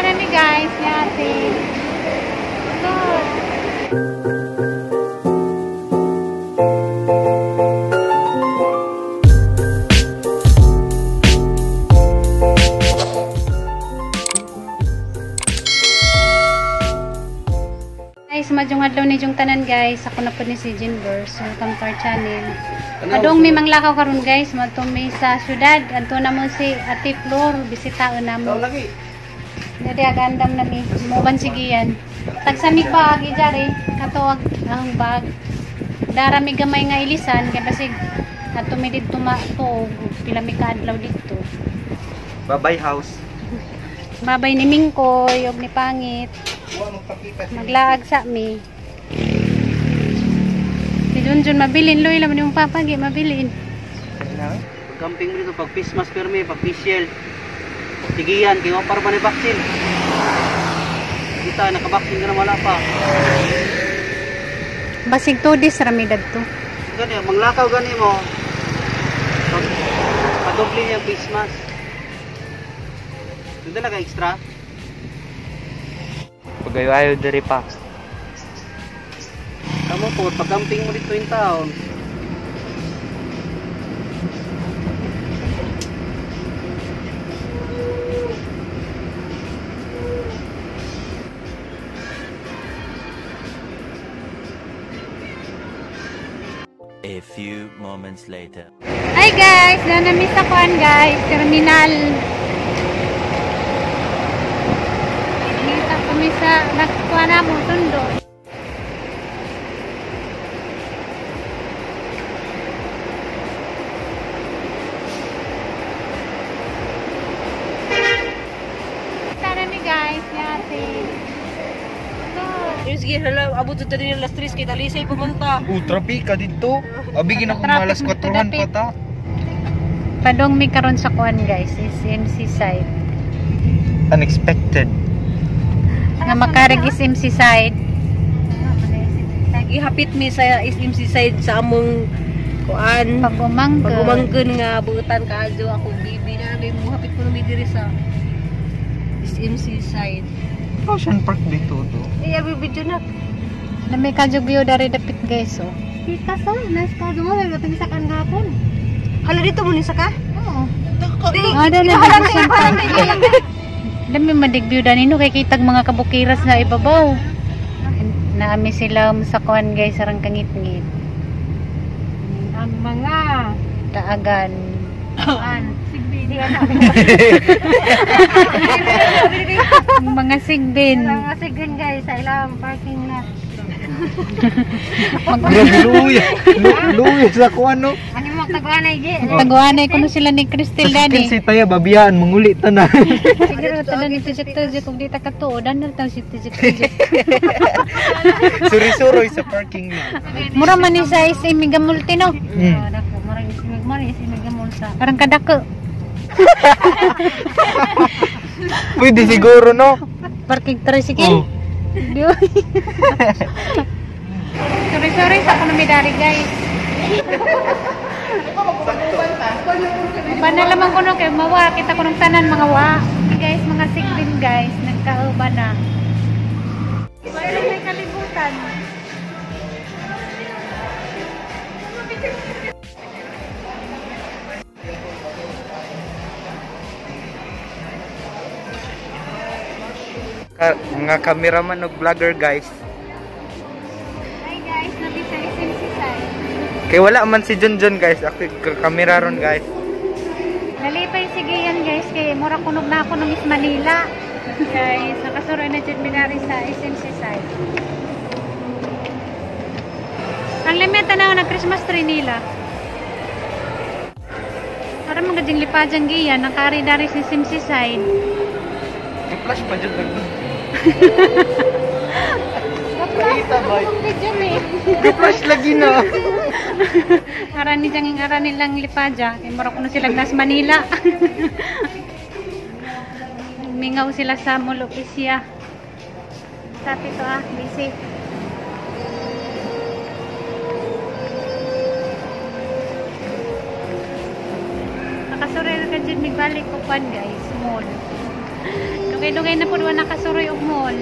na ni guys, ni ate. Good. Guys, madyong adlaw ni jung tanan guys. Ako na po ni si Jinverse. Welcome to our channel. Kadong may manglakaw karon guys. Matong may sa syudad. Adto na mo si Ate Flor. Bisitaon na mo. Jadi agandam na mi. Muban sigiyan. Tagsami pa agi jari. Katuwag ang bag. Dara mi gamay nga ilisan. Kaya basig ato mi dito mato. Pila mi kaadlaw dito. Babay house. Babay ni Mingkoy. Og ni Pangit. Maglaag sa mi. Si Junjun mabilin. Loy laman yung papagi. Mabilin. Camping mo dito pag Christmas permi, pag facial. Tigiyan, kaya para pa ni vaksin. Kita, nakabaksin ka na wala pa. Basig 2 days ramidad to. Gani, manglakaw gani mo. Padoble niya Christmas. Ito talaga extra. Pagayo-ayo dari pa. Kamu po, pag-camping mo dito yung taon. A few moments later. Hi guys! Na-miss akoan guys. Terminal. Misa nakuha na mo tundo. Tara ni guys, yate. Sige, hala, abot sa tadi alas 3 kay talisay pumunta. Trapika dito. Abigin ako malas 4han pa ta. Padong mi karon sa kuan guys, is MC side. Unexpected. Nga makarig is MC side. Ihapit mi sa SMC side sa among kuan. Pagumanggon nga buutan kaadyo ako bibi na rin mo hapit ko na mi diri sa SMC side. Ocean Park dito to. Iya bibidyo na. Na may kadyog view dari dapit guys oh. Kita sa nas kadyo mo may tagisakan gapon. Hala dito mo ni saka? Oo. Ada na dami madigview danino kay kitag mga kabukiras na ibabaw. Naami sila sa kuan guys sarang kangit-ngit. Ang mga Taagan. sigbin. Mga sigbin. Mga sigbin guys sa ilang parking lot. Luya sa kuan no. Ano mo tagwanay gi? Taguanay ko no sila ni Crystal Daddy. Si Taya babiyaan manguli ta na. Siguro tanan ni tujek-tujek kung di ta katuodan na taw si tujek-tujek. Suri-suroy sa parking lot. Mura man ni sa imiga multi no. Dako marang isimig mulsa. Parang kadako. Pwede siguro no. Parking tricycle. Sorry sa ekonomi guys. Panalaman ko no kay mawa kita ko ng tanan mga wa. Guys, mga sigbin guys, nagkauban na. Mayroon may kalibutan. Mga cameraman o vlogger guys. Hi guys, nabi sa SMC side. Kay wala man si Junjun guys. Ako kamera ron guys. Nalipay sige yan guys kay mura kunog na ako ng Miss Manila. Guys, nakasuroy na dyan minari sa SMC side. Ang limita na ng Christmas tree nila. Para magandang lipadyang giyan, nakari dari sa SMC side. I-flash pa dyan lang. I-flash lagi na. Arani dyan yung arani lang lipadya. Kaya mura kuno silang nas Manila. Mingaw sila sa Molopisya. Sabi to busy. Nakasurero ka dyan, nagbalik ko pan guys, mall. Dugay-dugay na po doon nakasuroy og mall.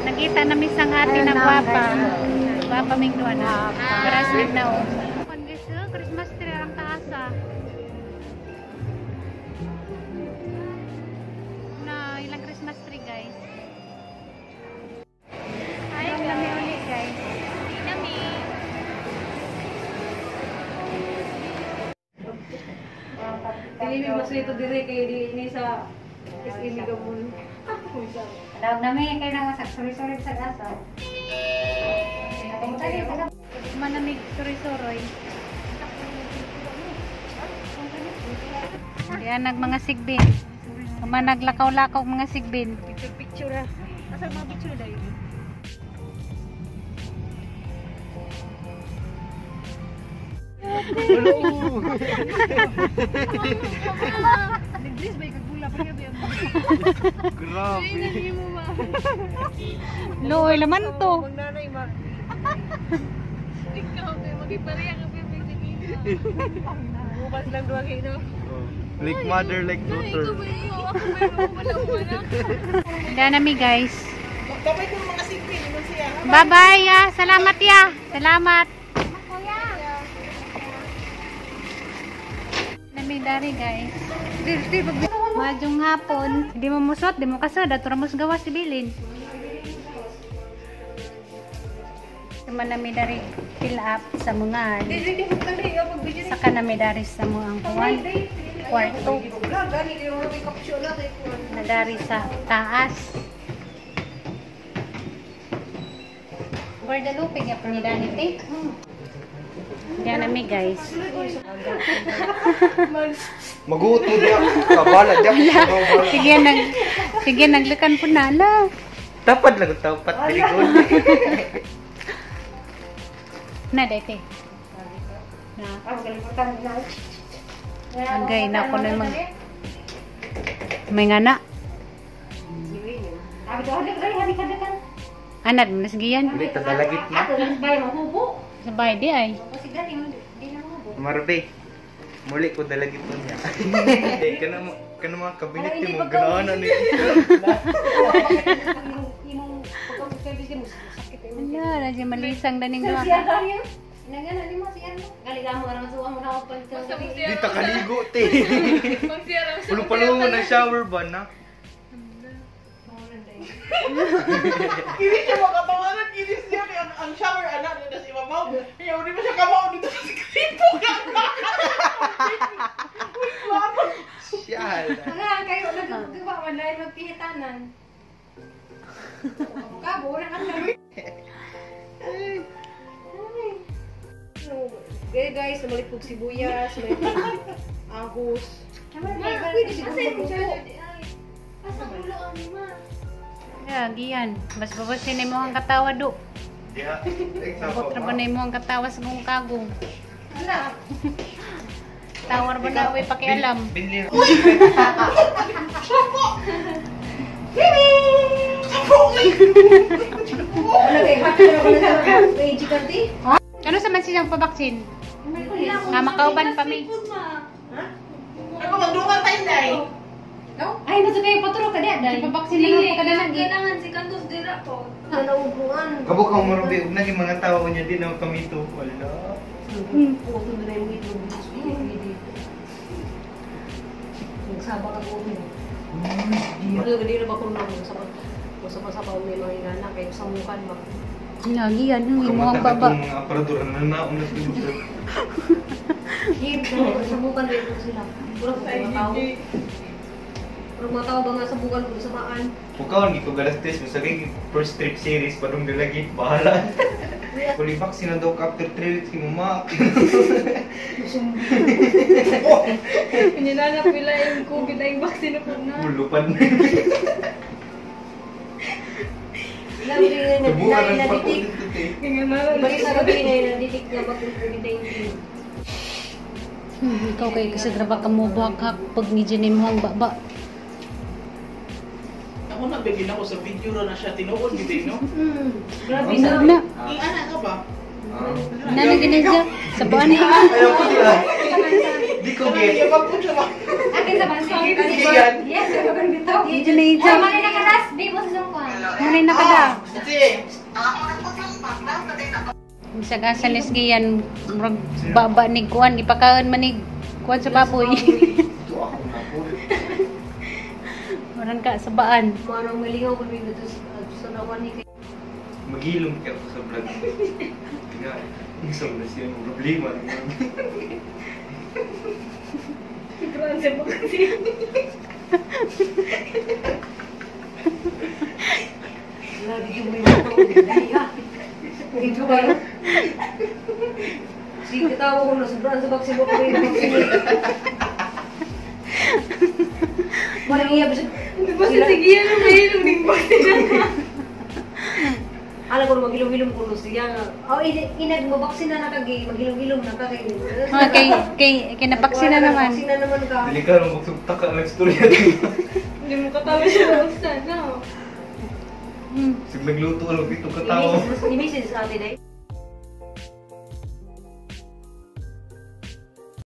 Nakita na misang ate na guwapa. Guwapa ming doon na. Grassroots na o. Christmas tree ang taasa. Na ilang Christmas tree guys. Ay, kami ulit guys. Kami. Dili mas ito dire kay di ini sa SM Gabon. Alam namin kayo nang masak-suri-suri sa asa. Manamig suri-suroy. Yan nag mga sigbin. Naglakaw-lakaw mga sigbin. Picture ah. Asa mga picture dai? Nagdress ba ikagula pa niya ba? Grabe. Loy laman to. Magnanay ma. Ikaw kay magipariya ka pa Mubas lang duwa kay no. Like mother, like daughter. Ganami guys. Bye-bye ya. Salamat ya. Salamat. Nami dari guys. Majong hapon. Di mo musot, di mo kasod. Ato ramos gawa si Bilin. Tuman nami dari fill up sa mga. Saka nami dari sa mga ang kuwan. Kwarto. Nadari sa taas. Guadalupe nga po ni Danite. Diyan nami guys. Maguto dia. Kabala dia. Sige naglakan po na ala. Tapad lang tapat bilikod. Na dete. Na. Agay na ko na mag may ngana. Anad mo nasigiyan. Ulit tagalagit na. Sabay di ay. Marbe. Muli ko dalagit mo niya. Kana mga kabinet mo ganahan na niya. Ala, radya malisang daning duha. Di ta kaligo te. Pulo-pulo na shower ba na? Kini siya makatawanan, kini siya ang shower anak nila si Mamaw. Ayaw di ba siya kamaw dito sa kripo ka? Siyal. Kayo nagagawa man dahil magpihitanan. Kabo na kami. Okay guys, namalipog sibuyas, may agos. Pwede siguro Ya, giyan. Mas babasin mo ang katawa do. Yeah. Abot ra ba na mo ang katawa sa mong kagong. Ala. Tawar ba na way pakialam. Binlir. Ano sa man silang pabaksin? Makauban pa mi. Ano magdungan tayo dai? Ay, nato kayo paturo ka diya. Dahil pabaksin na mo kada lagi. Kailangan si Kantos dira po. Naubuan. Kabuk ang marubig na yung mga tao niya din ang kamito. Wala. Puto na yung ito. Nagsabak ako mo. Hindi na ba kung masama-sama may mga ingana kayo sa mukan ba? Lagi yan, yung mo ang baba. Mga aparador na naon na dito. Sa mukan rin po sila. Puro mga tao. Puro mga tao ba nga sa bukan kung samaan? Pukawan, gito galas test mo sa first trip series, padong dalagi, bahala. Kuli vaccine na daw after 3 weeks, mama. Pinilala pila yung COVID na yung vaccine na po na. Lupan na. Subukan ang pag-ulit ito eh. Balik sa gabi na yun, nadidik na ba kung COVID-19? Ikaw kayo kasi graba ka mo bakak pag ni Jenny mo ang baba. Ako nabigyan ako sa video na siya tinuod gid no? Grabe Ano na. na? Anak ka ba? Nanagin na siya. Sa buwan niya. Ayaw ko sila. Di ko get. Ano ba po siya ba? Ate Kaibigan. Medyo na ito. Manay na kada. Sige. Bisag asa lesgian murag baba ni kuan ipakaon manig kuan sa baboy. Ito ako na po. Murang ka sa baan. Marang malingaw ko rin dito sa naman ni kay. Magilom ka ako sa vlog. Nga, isang na siya yung problema. Lagi yung may mga daya. Dito kayo. Sige, katawa ko na sobrang sa baksin mo ko rin. Parang iya bisa. Hindi ba sa sigiyan ng mahilong din baksin na. Alam ko na maghilom-hilom ko no siya nga. Oh, inag mo baksin na nakagi, maghilom-hilom na ka kay. Kay napaksin na naman. Baksin na naman ka. Dili ka nung magsugtaka ng storya. Hindi mo katawa siya ng sana. Hmm. Sig nagluto, alam ito katawa. Ni Mrs. Ate Day.